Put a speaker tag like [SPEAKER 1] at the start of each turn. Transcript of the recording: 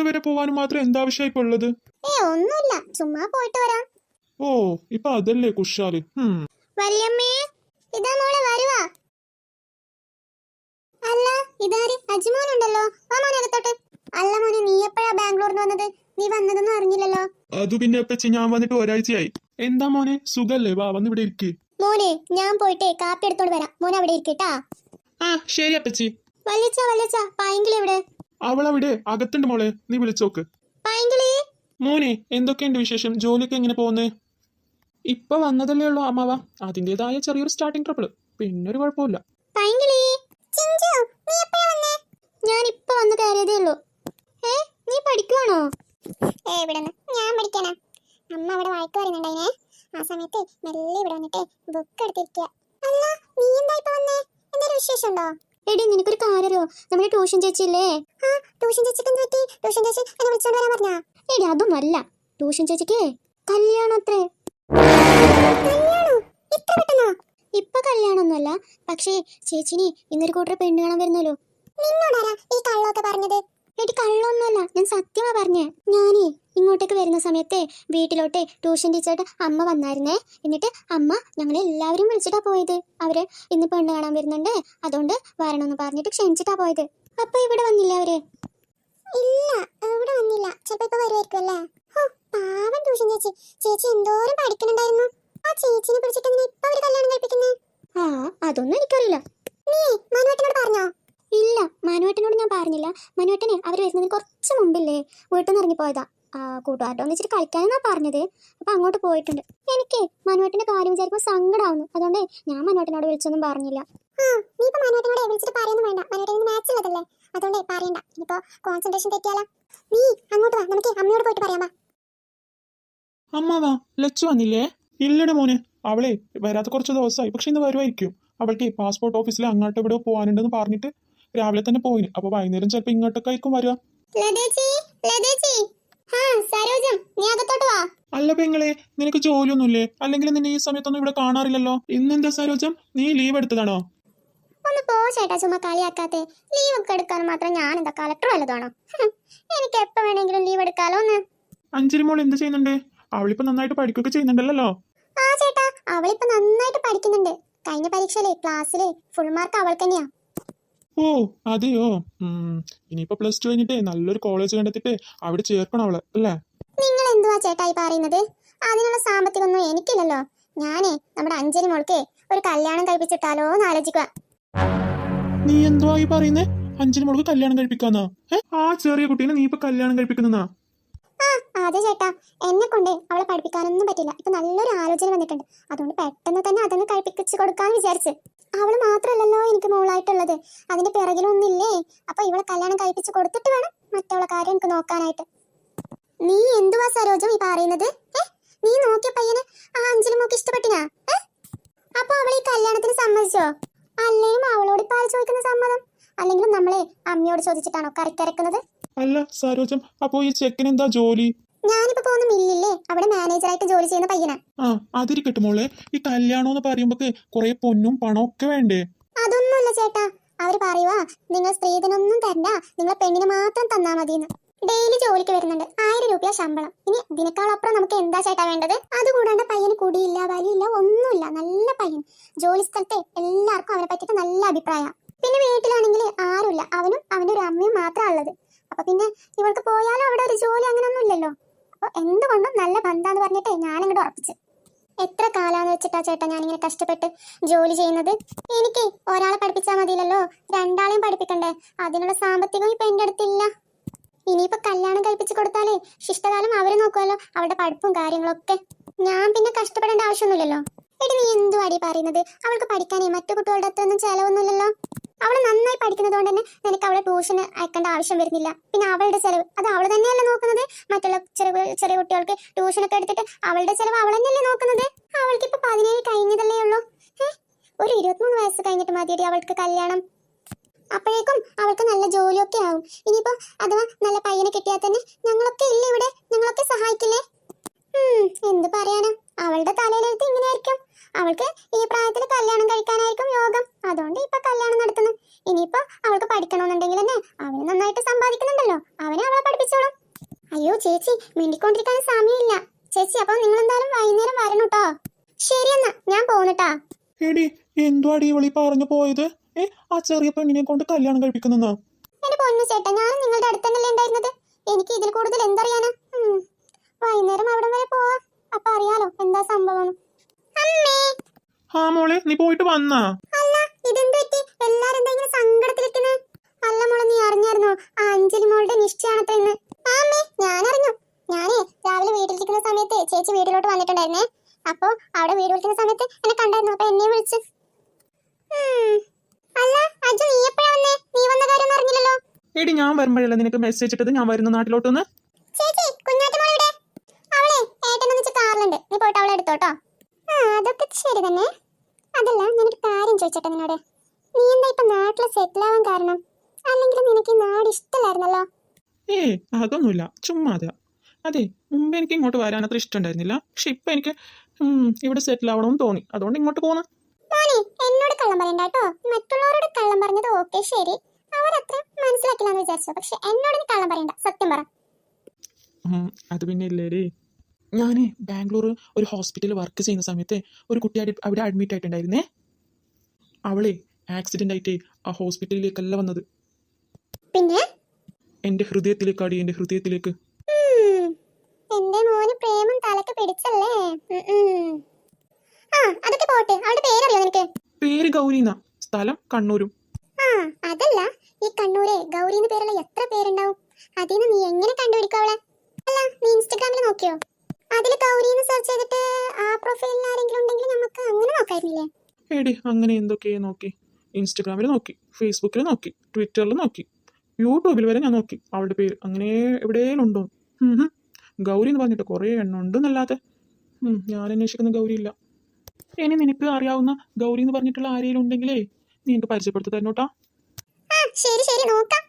[SPEAKER 1] വരെ പോവാനും മാത്രം എന്താവശ്യം ഇപ്പൊ ഉള്ളത്?
[SPEAKER 2] ഒന്നുമില്ല, ചുമ്മാ പോയിട്ട് വരാം.
[SPEAKER 1] ഓ, ഇപ്പൊ അതല്ലേ കുശാല്.
[SPEAKER 2] വല്യമ്മേ, ഇതാ മോളെ വരുവാ. അല്ല, ഇതാര്? അജിമോനുണ്ടല്ലോ. വാ മോനെ അകത്തോട്ട്. അല്ല മോനെ, നീ എപ്പോഴാ ബാംഗ്ലൂരിൽ വന്നത്? നീ വന്നതൊന്നും അറിഞ്ഞില്ലല്ലോ.
[SPEAKER 1] അത് പിന്നെ അപ്പച്ചി, ഞാൻ വന്നിട്ട് ഒരാഴ്ചയായി. എന്താ മോനെ, സുഖല്ലേ? വാ, വന്ന് ഇവിടെ ഇരിക്ക്.
[SPEAKER 2] മോനെ, ഞാൻ പോയിട്ടേ കാപ്പി എടുത്തോണ്ട് വരാം. മോനെ അവിടെ ഇരിക്കട്ടാ.
[SPEAKER 1] ആ ശരി അപ്പച്ചി.
[SPEAKER 2] വല്യച്ച പൈങ്കിളി എവിടെ?
[SPEAKER 1] അവളവിടെ അകത്തുണ്ട് മോളെ, നീ വിളിച്ചോക്ക്.
[SPEAKER 2] പൈങ്കിളി.
[SPEAKER 1] മോനെ, എന്തൊക്കെയുണ്ട് വിശേഷം? ജോലിയൊക്കെ എങ്ങനെ പോകുന്നേ? ഇപ്പൊ വന്നതല്ലേ ഉള്ളൂ അമ്മാവ. അതിന്റേതായ ചെറിയൊരു സ്റ്റാർട്ടിങ് ട്രബിള്, പിന്നെ ഒരു കുഴപ്പമില്ല.
[SPEAKER 2] പൈങ്കിളി, ചിഞ്ചു, നീ എപ്പോഴാ വന്നേ? ഞാൻ ഇപ്പൊ വന്ന് കയറിയതേ ഉള്ളൂ. നീ പഠിക്കുവാണോ? എവിടെന്ന് ഞാൻ പഠിക്കാനാ. അമ്മ അവിടെ വായിക്ക് പറയുന്നുണ്ടായിനെ. ആ സമയത്ത് മെല്ലെ ഇവിടെ വന്നിട്ട് ബുക്ക് എടുത്തിരിക്കുക. അല്ല, നീ എന്താ ഇപ്പൊ വന്നേ? എന്തെങ്കിലും വിശേഷം ഉണ്ടോ? എടി, നിനക്കൊരു കാര്യോ? നമ്മുടെ ട്യൂഷൻ ചേച്ചി ഇല്ലേ? ആ, ട്യൂഷൻ ചേച്ചിക്ക് എന്ത് പറ്റി? ട്യൂഷൻ ചേച്ചി എന്നെ വിളിച്ചോണ്ട് വരാൻ പറഞ്ഞാ? എടി, അതൊന്നല്ല. ട്യൂഷൻ ചേച്ചിക്ക് കല്യാണം അത്രേ. കല്യാണോ? ഇത്ര പെട്ടെന്നോ? ഇപ്പൊ കല്യാണമൊന്നുമല്ല, പക്ഷേ ചേച്ചിനി ഇന്നൊരു കൂട്ടർ പെണ്ണ് കാണാൻ വരുന്നല്ലോ. നിന്നോടാരാ ഈ കള്ളൊക്കെ പറഞ്ഞത്? എടി, കള്ളൊന്നുമല്ല, ഞാൻ സത്യമാ പറഞ്ഞേ. ഞാനേ ഇങ്ങോട്ടേക്ക് വരുന്ന സമയത്തെ വീട്ടിലോട്ടെ ട്യൂഷൻ ടീച്ചറുടെ അമ്മ വന്നായിരുന്നേ. എന്നിട്ട് അമ്മ ഞങ്ങളെ എല്ലാവരും വിളിച്ചിട്ടാ പോയത്. അവര് ഇന്ന് പെണ്ണ് കാണാൻ വരുന്നുണ്ട്, അതുകൊണ്ട് വരണമെന്ന് പറഞ്ഞിട്ട് ക്ഷണിച്ചിട്ടാ പോയത്. അപ്പൊ ഇവിടെ വന്നില്ല അവര്? ഇല്ല, ഇവിടെ വന്നില്ല. ചിലപ്പോ ഇപ്പൊ വരുമായിരിക്കും അല്ലേ? പാവം ട്യൂഷൻ ചേച്ചി. ചേച്ചി എന്തോരം പഠിക്കണുണ്ടായിരുന്നു. ആ ചേച്ചിനെ പിടിച്ചിട്ട് ഇപ്പൊ അവര് കല്യാണം കഴിപ്പിക്കുന്നേ? ആ, അതൊന്നും എനിക്കറിയില്ല. നീ മനുവേട്ടനോട് പറഞ്ഞോ? ഇല്ല, മനുവേട്ടനോട് ഞാൻ പറഞ്ഞില്ല. മനുവേട്ടനെ അവർ വരുന്നതിന് കുറച്ച് മുമ്പില്ലേ വീട്ടിൽ നിന്ന് ഇറങ്ങിപ്പോയതാ. കൂട്ടുകാരുടെ ഒന്നിച്ചിട്ട് കളിക്കാനെന്നാ പറഞ്ഞത്. അപ്പൊ അങ്ങോട്ട് പോയിട്ടുണ്ട്. എനിക്ക് മനുവേട്ടന്റെ കാര്യം വിചാരിക്കുമ്പോൾ സങ്കടമാവുന്നു. അതുകൊണ്ട് ഞാൻ മനുവേട്ടനോട് വിളിച്ചൊന്നും പറഞ്ഞില്ല. നീ ഇപ്പൊ മനുവേട്ടനോട് വിളിച്ചിട്ട് പറയാനൊന്നും വേണ്ട. മനുവേട്ടന് മാച്ച് ഉള്ളതല്ലേ, അതുകൊണ്ട് പറയണ്ട. ഇനിയിപ്പോ കോൺസെൻട്രേഷൻ തെറ്റിയാലോ. നീ അങ്ങോട്ട് വാ, നമുക്ക് അമ്മയോട് പോയിട്ട് പറയാം.
[SPEAKER 1] അമ്മാവാ, ലച്ചു വന്നില്ലേ? ഇല്ലടെ മോനെ, അവളെ വരാത്ത കുറച്ച് ദിവസമായി, പക്ഷെ ഇന്ന് വരുമായിരിക്കും. അവൾക്ക് പാസ്പോർട്ട് ഓഫീസിൽ അങ്ങോട്ട് ഇവിടെ പോകാനുണ്ടെന്ന് പറഞ്ഞിട്ട് രാവിലെ തന്നെ പോയിന്. അപ്പൊ വൈകുന്നേരം ചിലപ്പോ ഇങ്ങോട്ടൊക്കെ ആയിരിക്കും വരിക. അല്ല പെങ്ങളെ, നിനക്ക് ജോലിയൊന്നുമില്ലേ? അല്ലെങ്കിൽ നിന്നെ ഈ സമയത്തൊന്നും ഇവിടെ കാണാറില്ലല്ലോ. ഇന്നെന്താ സരോജം, നീ ലീവ് എടുത്തതാണോ?
[SPEAKER 2] ഒന്ന് പോ ചേട്ടാ, ചുമ്മാ കളിയാക്കാത്തെ. ലീവ് ഒക്കെ എടുക്കാൻ മാത്രം ഞാൻ എന്താ കളക്ടർ വല്ലതാണോ? എനിക്ക് എപ്പോ വേണമെങ്കിലും ലീവ് എടുക്കാലോ. ഒന്ന്
[SPEAKER 1] അഞ്ജലി മോൾ എന്ത് ചെയ്യുന്നുണ്ട്? അവളിപ്പോ നന്നായിട്ട് പഠിക്കുകയൊക്കെ ചെയ്യുന്നുണ്ടല്ലോ.
[SPEAKER 2] ആ ചേട്ടാ, അവളിപ്പോ നന്നായിട്ട് പഠിക്കുന്നുണ്ട്. കഴിഞ്ഞ പരീക്ഷയിലെ ക്ലാസ്സിലെ ഫുൾ മാർക്ക് അവൾക്ക് തന്നെയാ.
[SPEAKER 1] ഓ അതെയോ. ഇനിയിപ്പോ പ്ലസ് ടു കഴിഞ്ഞിട്ടേ നല്ലൊരു കോളേജ് കണ്ടെത്തിട്ട് അവിടെ ചേർക്കണം അവളെ, അല്ലേ?
[SPEAKER 2] നിങ്ങൾ എന്തുവാ ചേട്ടായി പറയുന്നത്? അതിനുള്ള സാമ്പത്തികമൊന്നും എനിക്കില്ലല്ലോ. ഞാനേ നമ്മുടെ അഞ്ജലി മോൾക്ക് ഒരു കല്യാണം കഴിപ്പിച്ചിട്ടാലോ എന്ന് ആലോചിക്കുക.
[SPEAKER 1] നീ എന്തുവാ ഈ പറയുന്നേ? അഞ്ജലി മോൾക്ക് കല്യാണം കഴിപ്പിക്കാന്നാ? ആ ചെറിയ കുട്ടീനെ നീ ഇപ്പൊ കല്യാണം കഴിപ്പിക്കുന്ന?
[SPEAKER 2] അതെ ചേട്ടാ, എന്നെ കൊണ്ട് അവളെ പഠിപ്പിക്കാനൊന്നും പറ്റില്ല. ഇപ്പൊ നല്ലൊരു ആലോചന വന്നിട്ടുണ്ട്. അതുകൊണ്ട് പെട്ടെന്ന് തന്നെ അതൊന്ന് കഴിപ്പിച്ചു കൊടുക്കാന്ന് വിചാരിച്ച്. അവള് മാത്രമല്ലല്ലോ എനിക്ക് മോളായിട്ടുള്ളത്, അതിന്റെ പിറകിലൊന്നില്ലേ. അപ്പൊ ഇവളെ കല്യാണം കഴിപ്പിച്ചു കൊടുത്തിട്ട് വേണം മറ്റുള്ള കാര്യം എനിക്ക് നോക്കാനായിട്ട്. നീ എന്തുവാ സരോജം ഈ പറയുന്നത്? നീ നോക്കിയ പയ്യനെ ആ അഞ്ജലി മോക്ക് ഇഷ്ടപ്പെട്ടിനാ? അപ്പൊ അവൾ ഈ കല്യാണത്തിന് സമ്മതിച്ചോ? അല്ലെങ്കിലും അവളോട് ഇപ്പൊ ആര് ചോദിക്കുന്ന സമ്മതം? അല്ലെങ്കിലും നമ്മളെ അമ്മയോട് ചോദിച്ചിട്ടാണോ കറിക്കരക്കുന്നത്?
[SPEAKER 1] അല്ല സരോജം, അപ്പൊ ഈ ചെക്കൻ എന്താ ജോലി?
[SPEAKER 2] ഞാനിപ്പോ പോകുന്ന മില്ലില്ലേ, അവിടെ മാനേജറായിട്ട് ജോലി ചെയ്യുന്ന പയ്യനാ.
[SPEAKER 1] അതിരിക്കട്ടെ മോളെ, ഈ കല്യാണം എന്ന് പറയുമ്പോ കുറെ പൊന്നും പണവും ഒക്കെ വേണ്ടേ?
[SPEAKER 2] അതൊന്നുമില്ല ചേട്ടാ, അവര് പറയുവാ നിങ്ങൾ സ്ത്രീധനൊന്നും തരണ്ട, നിങ്ങളെ പെണ്ണിന് മാത്രം തന്നാ മതിയെന്ന്. ഡെയിലി ജോലിക്ക് വരുന്നുണ്ട്, 1000 രൂപ ശമ്പളം. ഇനി ഇതിനേക്കാളപ്പുറം നമുക്ക് എന്താ ചേട്ടാ വേണ്ടത്? അതുകൂടാണ്ട് പയ്യന് കുടിയില്ല, വലിയില്ല, ഒന്നുമില്ല, നല്ല പയ്യൻ. ജോലി സ്ഥലത്തെ എല്ലാവർക്കും അവനെ പറ്റിയിട്ട് നല്ല അഭിപ്രായം. പിന്നെ വീട്ടിലാണെങ്കിൽ ആരുമില്ല, അവനും അവന്റെ ഒരു അമ്മയും മാത്രമാണ് ഉള്ളത്. അപ്പൊ പിന്നെ ഇവൾക്ക് പോയാലും അവിടെ ഒരു ജോലി അങ്ങനെയൊന്നും ഇല്ലല്ലോ. അപ്പൊ എന്തുകൊണ്ടും നല്ല ബന്ധാന്ന് പറഞ്ഞിട്ട് ഞാനിങ്ങോട്ട് ഉറപ്പിച്ചു. എത്ര കാലാന്ന് വെച്ചിട്ടാ ചേട്ടാ ഞാനിങ്ങനെ കഷ്ടപ്പെട്ട് ജോലി ചെയ്യുന്നത്? എനിക്ക് ഒരാളെ പഠിപ്പിച്ചാൽ മതിയല്ലോ, രണ്ടാളെയും പഠിപ്പിക്കണ്ടേ? അതിനുള്ള സാമ്പത്തികം ഇപ്പൊ എന്റെ അടുത്തില്ല. ഇനിയിപ്പോ കല്യാണം കഴിപ്പിച്ചു കൊടുത്താലേ ശിഷ്ടകാലം അവര് നോക്കുമല്ലോ, അവരുടെ പഠിപ്പും കാര്യങ്ങളൊക്കെ. ഞാൻ പിന്നെ കഷ്ടപ്പെടേണ്ട ആവശ്യമൊന്നുമില്ലല്ലോ. എടി, നീ എന്തുവാടി പറയുന്നത്? അവൾക്ക് പഠിക്കാനേ മറ്റു കുട്ടികളുടെ അത്രയൊന്നും ചെലവൊന്നുമില്ലല്ലോ. അവള് നന്നായി പഠിക്കുന്നത് കൊണ്ട് തന്നെ നിനക്ക് അവളെ ട്യൂഷന് അയക്കേണ്ട ആവശ്യം വരുന്നില്ല. പിന്നെ അവളുടെ ചെലവ് അത് അവള് തന്നെയല്ലേ നോക്കുന്നത്. മറ്റുള്ള ചെറിയ കുട്ടികൾക്ക് ട്യൂഷനൊക്കെ എടുത്തിട്ട് അവളുടെ ചെലവ് അവൾ തന്നെയല്ലേ നോക്കുന്നത്. അവൾക്ക് ഇപ്പൊ 17 കഴിഞ്ഞതല്ലേ ഉള്ളൂ. ഒരു 23 വയസ്സ് കഴിഞ്ഞിട്ട് മതിയടി അവൾക്ക് കല്യാണം. അപ്പോഴേക്കും അവൾക്ക് നല്ല ജോലിയൊക്കെ ആവും. ഇനിയിപ്പോ അഥവാ നല്ല പയ്യനെ കിട്ടിയാൽ തന്നെ ഞങ്ങളൊക്കെ ഇല്ലേ ഇവിടെ, ഞങ്ങളൊക്കെ സഹായിക്കില്ലേ? എന്ത് പറയാനാ, അവളുടെ തലയിലെഴുത്ത് ഇങ്ങനെയായിരിക്കും. അവൾക്ക് ഈ പ്രായത്തിൽ കല്യാണം കഴിക്കാനായിരിക്കും യോഗം. അതുകൊണ്ട് ഇപ്പൊ കല്യാണം നടത്തുന്നു. ഇനിയിപ്പോ അവൾക്ക് പഠിക്കണമെന്നുണ്ടെങ്കിൽ തന്നെ അവന് നന്നായിട്ട് സമ്പാദിക്കുന്നുണ്ടല്ലോ, അവനെ അവളെ പഠിപ്പിച്ചോളും. അയ്യോ ചേച്ചി, മിണ്ടിക്കൊണ്ടിരിക്കാൻ സമയമില്ല ചേച്ചി. അപ്പൊ നിങ്ങൾ എന്തായാലും വൈകുന്നേരം വരണം കേട്ടോ. ശരിയെന്നാ ഞാൻ പോന്നിട്ടാ.
[SPEAKER 1] എടി എന്തുവാടി ഇവളീ പറഞ്ഞു പോയത്? ആ ചെറിയ പെണ്ണിനെ കൊണ്ട് കല്യാണം കഴിപ്പിക്കുന്നെന്നോ?
[SPEAKER 2] എന്റെ പൊന്നു ചേട്ടാ, ഞാനും നിങ്ങളുടെ അടുത്തന്നല്ലേ ഉണ്ടായിരുന്നത്. എനിക്ക് ഇതിൽ കൂടുതൽ എന്തറിയാനാ? വൈകുന്നേരം അവിടെ വരെ പോവാ, അപ്പൊ അറിയാലോ എന്താ സംഭവം. അമ്മേ.
[SPEAKER 1] ആ മോളെ, നീ പോയിട്ട് വന്നാ?
[SPEAKER 2] അല്ല, ഇതെന്ത് പറ്റി? എല്ലാരും എന്താ ഇങ്ങനെ സങ്കടത്തിലിരിക്കുന്നേ? അല്ല മോളെ, നീ അറിഞ്ഞായിരുന്നോ ആ അഞ്ജലി മോളുടെ നിശ്ചയാണത്ര ഇന്ന്? ആമ്മേ, ഞാൻ അറിഞ്ഞു. ഞാനേ രാവിലെ വീട്ടിലിരിക്കുന്ന സമയത്ത് ചേച്ചി വീട്ടിലോട്ട് വന്നിട്ടുണ്ടായിരുന്നേ. അപ്പൊ അവിടെ വീട് വിളിക്കുന്ന സമയത്ത് എന്നെ കണ്ടായിരുന്നു. അപ്പൊ എന്നെ വിളിച്ച്. അല്ല അജു, നീ എപ്പോഴാ വന്നേ? നീ വന്ന കാര്യം അറിഞ്ഞില്ലല്ലോ.
[SPEAKER 1] എടി ഞാൻ വരുമ്പോഴല്ല നിനക്ക് മെസ്സേജ് ഇട്ടത് ഞാൻ വരുന്ന നാട്ടിലോട്ടൊന്ന്.
[SPEAKER 2] ചേച്ചി, കുഞ്ഞാറ്റ മോൾ ഇവിടെ. അവളെ ഏട്ടനെന്ന് വെച്ച കാറിലുണ്ട്, നീ പോയിട്ട് അവളെ എടുത്തോട്ടോ. അതൊക്കെ ശരി തന്നെ. അതല്ല, ഞാനൊരു കാര്യം ചോദിച്ചോട്ടെ നിന്നോട്. നീ എന്താ ഇപ്പൊ നാട്ടില് സെറ്റിൽ ആവാൻ കാരണം? അല്ലെങ്കിൽ നിനക്ക് ഈ നാട് ഇഷ്ടമല്ലായിരുന്നല്ലോ?
[SPEAKER 1] അതൊന്നുമില്ല, ചുമ്മാതെ. അതെ, മുമ്പ് എനിക്ക് ഇങ്ങോട്ട് വരാൻ അത്ര ഇഷ്ടമുണ്ടായിരുന്നില്ല. പക്ഷെ ഇപ്പൊ എനിക്ക് ഇവിടെ സെറ്റിൽ ആവണമെന്ന് തോന്നി, അതുകൊണ്ട് ഇങ്ങോട്ട് പോന്നു.
[SPEAKER 2] മോനെ, എന്നോട് കള്ളം പറയണ്ട കേട്ടോ. മറ്റുള്ളവരോട് കള്ളം പറഞ്ഞത് ഓക്കെ ശരി, അവരത്ര മനസ്സിലാക്കില്ലാന്ന് വിചാരിച്ചു. പക്ഷെ എന്നോട് നീ കള്ളം പറയണ്ട, സത്യം പറ.
[SPEAKER 1] അത് പിന്നെ ഇല്ലേടി, ഞാൻ ബാംഗ്ലൂർ ഒരു ഹോസ്പിറ്റലിൽ വർക്ക് ചെയ്യുന്ന സമയത്ത് ഒരു കുട്ടി അവിടെ അഡ്മിറ്റ് ആയിട്ടുണ്ടായിരുന്നേ. അവളെ ആക്സിഡന്റ് ആയിട്ട് ആ ഹോസ്പിറ്റലിലേക്കല്ല വന്നത്,
[SPEAKER 2] പിന്നെ
[SPEAKER 1] എന്റെ ഹൃദയത്തിലേക്കാടി, എന്റെ ഹൃദയത്തിലേക്ക്.
[SPEAKER 2] എന്റെ മോന് പ്രേമം തലക്ക് പിടിച്ചല്ലേ. അതൊക്കെ പോട്ടെ, അവളുടെ പേരറിയോ നിനക്ക്?
[SPEAKER 1] പേര് ഗൗരിന്ന, സ്ഥലം കണ്ണൂരും.
[SPEAKER 2] അതല്ല, ഈ കണ്ണൂരെ ഗൗരിന്ന് പേരുള്ള എത്ര പേരുണ്ടാവും? അതിന് നീ എങ്ങനെ കണ്ടുപിടിക്കും അവളെ? അല്ല, നീ ഇൻസ്റ്റഗ്രാമിൽ നോക്കിയോ? അതിൽ ഗൗരിന്ന് സെർച്ച് ചെയ്തിട്ട് ആ പ്രൊഫൈലിൽ ആരെങ്കിലും ഉണ്ടെങ്കിൽ നമുക്ക് അങ്ങനെ നോക്കായിരുന്നില്ലേ?
[SPEAKER 1] എടി അങ്ങനെ എന്തൊക്കെയാ നോക്കി. ഇൻസ്റ്റഗ്രാമിൽ നോക്കി, ഫേസ്ബുക്കിൽ നോക്കി, ട്വിറ്ററിൽ നോക്കി, യൂട്യൂബിൽ വരെ ഞാൻ നോക്കി. അവളുടെ പേര് അങ്ങനെ എവിടെയെങ്കിലും ഉണ്ടോ? ഗൗരി എന്ന് പറഞ്ഞിട്ട് കുറേ എണ്ണം ഉണ്ടെന്നല്ലാതെ ഞാൻ അന്വേഷിക്കുന്ന ഗൗരി ഇല്ല. ഇനി നിനക്ക് അറിയാവുന്ന ഗൗരി എന്ന് പറഞ്ഞിട്ടുള്ള ആരെങ്കിലും ഉണ്ടെങ്കിലേ നീ എനിക്ക് പരിചയപ്പെടുത്തി തരണോട്ടാ.
[SPEAKER 2] ശരി ശരി, നോക്കാം.